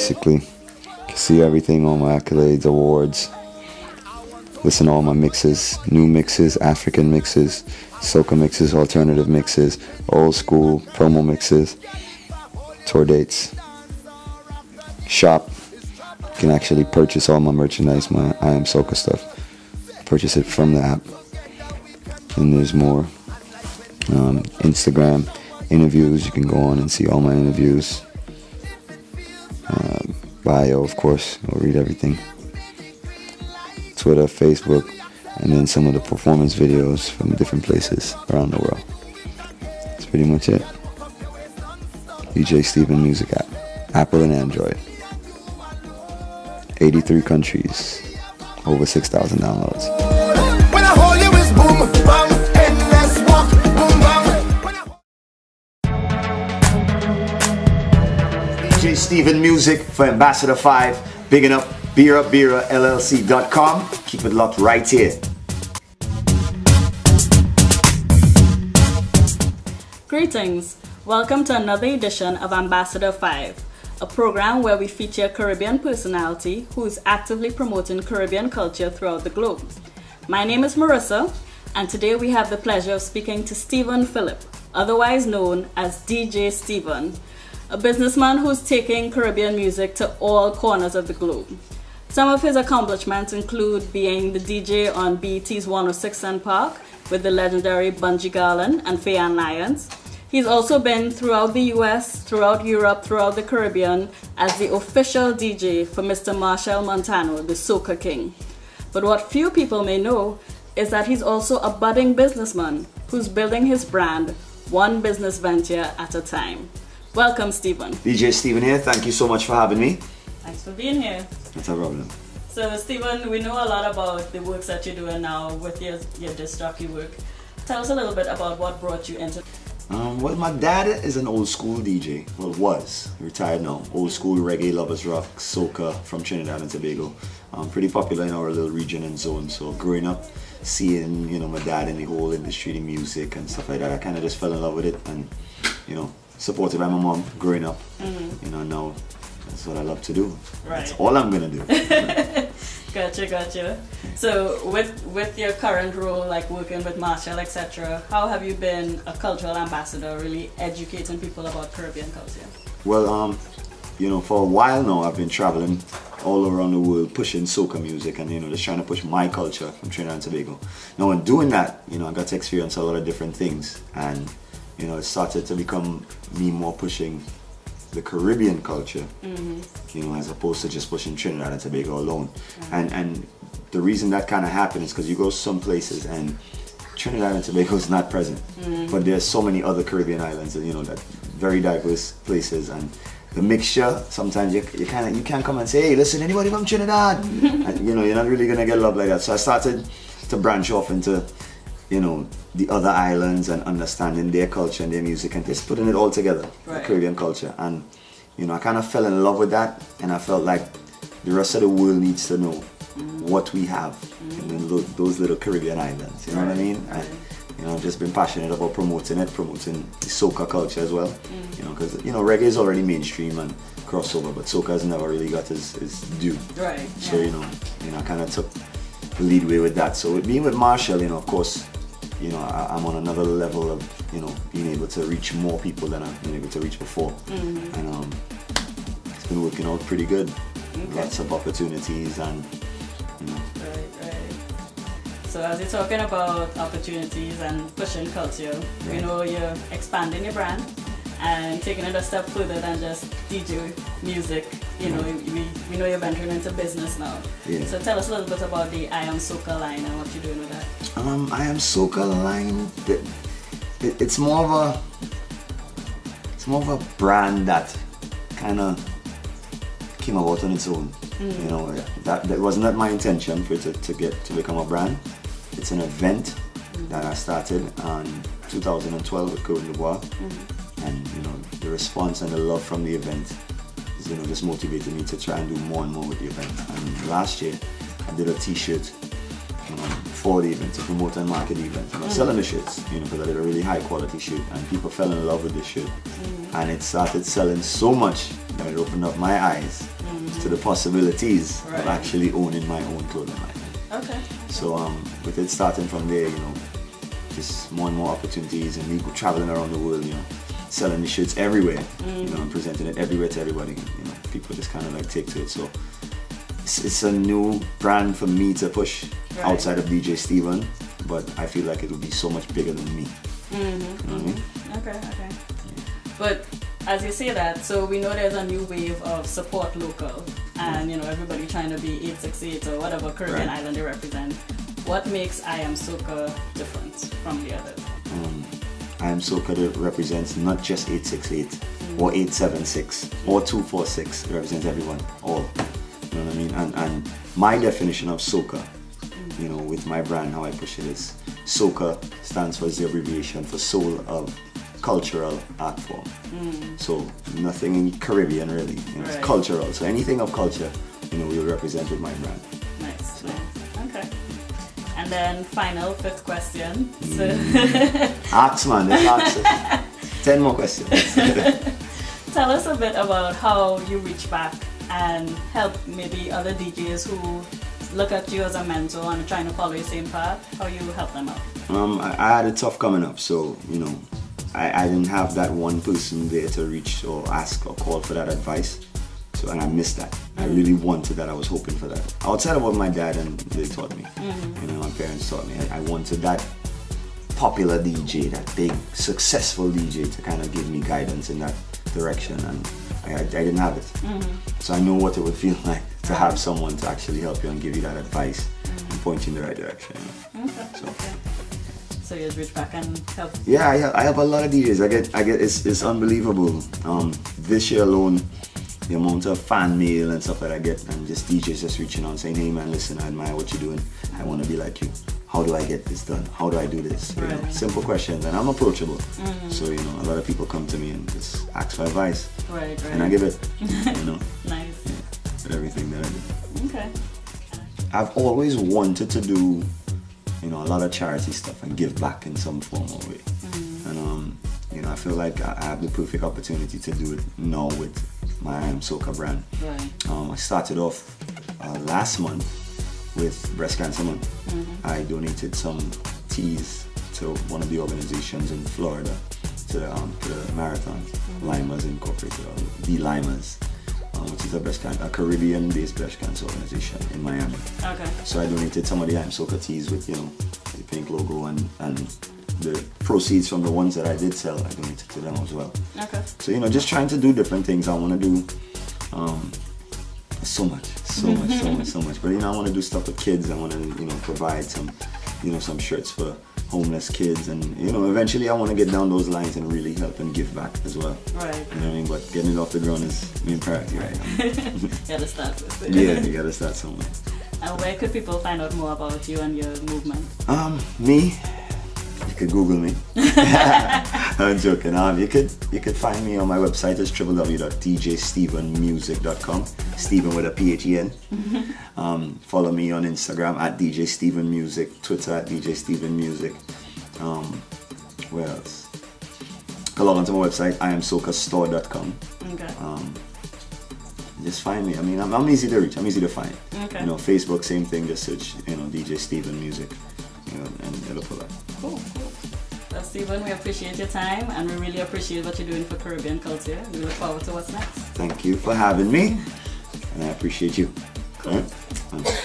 basically. You can see everything, all my accolades, awards. Listen to all my mixes, new mixes, African mixes, soca mixes, alternative mixes, old school, promo mixes, tour dates. Shop. You can actually purchase all my merchandise, my I AM SOCA stuff. Purchase it from the app. And there's more. Instagram interviews, you can go on and see all my interviews. Bio, of course, I'll read everything. Twitter, Facebook, and then some of the performance videos from different places around the world. That's pretty much it. DJ Steven Music app, Apple and Android. 83 countries, over 6,000 downloads. When I hold you is boom, bang, endless walk, boom, bang. DJ Steven Music for Ambassador 5, bigging up BeerUpBeerUpLLC.com. Keep it locked right here. Greetings. Welcome to another edition of Ambassador 5, a program where we feature a Caribbean personality who is actively promoting Caribbean culture throughout the globe. My name is Marissa, and today we have the pleasure of speaking to Stephen Phillip, otherwise known as DJ Steven, a businessman who's taking Caribbean music to all corners of the globe. Some of his accomplishments include being the DJ on BET's 106 & Park with the legendary Bunji Garlin and Fayann Lyons. He's also been throughout the US, throughout Europe, throughout the Caribbean as the official DJ for Mr. Machel Montano, the Soca King. But what few people may know is that he's also a budding businessman who's building his brand one business venture at a time. Welcome, Stephen. DJ Steven here, thank you so much for having me. Thanks for being here. That's no problem. So, Stephen, we know a lot about the works that you're doing now with your disc jockey work. Tell us a little bit about what brought you into. Well, my dad is an old school DJ. Well, was. Retired now. Old school reggae, lovers rock, soca from Trinidad and Tobago. Pretty popular in our little region and zone. So growing up, seeing, you know, my dad in the whole industry, the music and stuff like that, I kind of just fell in love with it and, you know, supported by my mom growing up. You know, now that's what I love to do. Right. That's all I'm gonna do. Gotcha. So with your current role, like working with Machel, etc., how have you been a cultural ambassador, really educating people about Caribbean culture? Well, you know, for a while now I've been traveling all around the world pushing soca music and, you know, just trying to push my culture from Trinidad and Tobago. Now in doing that, you know, I got to experience a lot of different things, and, you know, it started to become me more pushing the Caribbean culture, you know, as opposed to just pushing Trinidad and Tobago alone. And the reason that kind of happened is because you go some places and Trinidad and Tobago is not present, but there's so many other Caribbean islands, you know, that very diverse places, and the mixture, sometimes you can't come and say, hey, listen, anybody from Trinidad? And, you know, you're not really gonna get love like that. So I started to branch off into, you know, the other islands and understanding their culture and their music and just putting it all together, the Caribbean culture. And, you know, I kind of fell in love with that, and I felt like the rest of the world needs to know what we have in those little Caribbean islands, you know what I mean? And, you know, I've just been passionate about promoting the soca culture as well, you know, because, you know, reggae is already mainstream and crossover, but soca has never really got his due. Right. So, you know, I kind of took the lead way with that. So with being with Machel, you know, of course, you know, I'm on another level of, you know, being able to reach more people than I've been able to reach before. And it's been working out pretty good. Lots of opportunities and, you know. Right. So as you're talking about opportunities and pushing culture, we know you're expanding your brand and taking it a step further than just DJ music. You know, we know you're venturing into business now. So tell us a little bit about the I AM SOCA line and what you're doing with that. I AM SOCA line, it's more of a brand that kind of came about on its own. You know, that wasn't my intention for it to become a brand. It's an event that I started in 2012 with Côte d'Ivoire, and, you know, the response and the love from the event, you know, just motivated me to try and do more and more with the event. And last year I did a t-shirt for the event, to promote and market the event. I was selling the shirts, you know, because I did a really high quality shirt, and people fell in love with this shirt. And it started selling so much that it opened up my eyes to the possibilities of actually owning my own clothing line. Okay. So with it starting from there, you know, just more and more opportunities, and me traveling around the world, you know, selling the shirts everywhere, you know, and presenting it everywhere to everybody. You know, people just kind of like take to it. So it's a new brand for me to push outside of DJ Steven, but I feel like it will be so much bigger than me. You know what I mean? Okay. But as you say that, so we know there's a new wave of support local, and you know, everybody trying to be 868 or whatever Caribbean island they represent. What makes I Am Soca different from the others? I Am Soca represents not just 868 or 876 or 246. It represents everyone, all. You know what I mean? And my definition of soca, you know, with my brand, how I push it is, soca stands for the abbreviation for soul of cultural art form. So nothing in Caribbean really, you know, it's cultural. So anything of culture, you know, we'll represent with my brand. Nice. Okay. And then final, fifth question. So Ask man, let's ask 10 more questions. Tell us a bit about how you reach back and help maybe other DJs who look at you as a mentor and are trying to follow your same path, how you help them out. I had it tough coming up, so you know, I didn't have that one person there to reach or ask or call for that advice. So, and I missed that. I really wanted that. I was hoping for that. Outside of what my dad and they taught me, you know, my parents taught me, I wanted that popular DJ, that big successful DJ to kind of give me guidance in that direction, and I didn't have it. So I know what it would feel like to have someone to actually help you and give you that advice and point you in the right direction. You know? So you reach back and help? Yeah, I help a lot of DJs. I get it's unbelievable. This year alone, the amount of fan mail and stuff that I get, and just DJs just reaching out saying, hey man, listen, I admire what you're doing. I want to be like you. How do I get this done? How do I do this? You know, simple questions, and I'm approachable. So you know, a lot of people come to me and just ask for advice, and I give it. You know, nice. With everything that I do. Okay. I've always wanted to do, you know, a lot of charity stuff and give back in some form or way. And you know, I feel like I have the perfect opportunity to do it now with my I Am SOCA brand. I started off last month with Breast Cancer Month. I donated some teas to one of the organizations in Florida, to the marathon, Lyons Incorporated, or the Lyons, which is a Caribbean-based breast cancer organization in Miami. Okay. So I donated some of the I Am SOCA teas with, you know, the pink logo, and the proceeds from the ones that I did sell, I donated to them as well. Okay. So, you know, just trying to do different things. I want to do so much. But, you know, I want to do stuff with kids. I want to, you know, provide some, you know, some shirts for homeless kids, and, you know, eventually I want to get down those lines and really help and give back as well. Right. You know what I mean? But getting it off the ground is main priority right now. You gotta start with it. Yeah, you gotta start somewhere. And where could people find out more about you and your movement? Me? You could Google me. I'm joking. You could find me on my website. It's www.djstevenmusic.com. Steven with a PHEN. Follow me on Instagram at DJ Steven Music, Twitter at DJ Steven Music. Where else? Go log onto my website, iamsocastore.com. Okay. Just find me. I mean, I'm easy to reach. I'm easy to find. Okay. You know, Facebook, same thing. Just search, you know, DJ Steven Music. You know, and it'll pull up. Cool. Well, Steven, we appreciate your time, and we really appreciate what you're doing for Caribbean culture. We look forward to what's next. Thank you for having me, and I appreciate you. Cool. All right.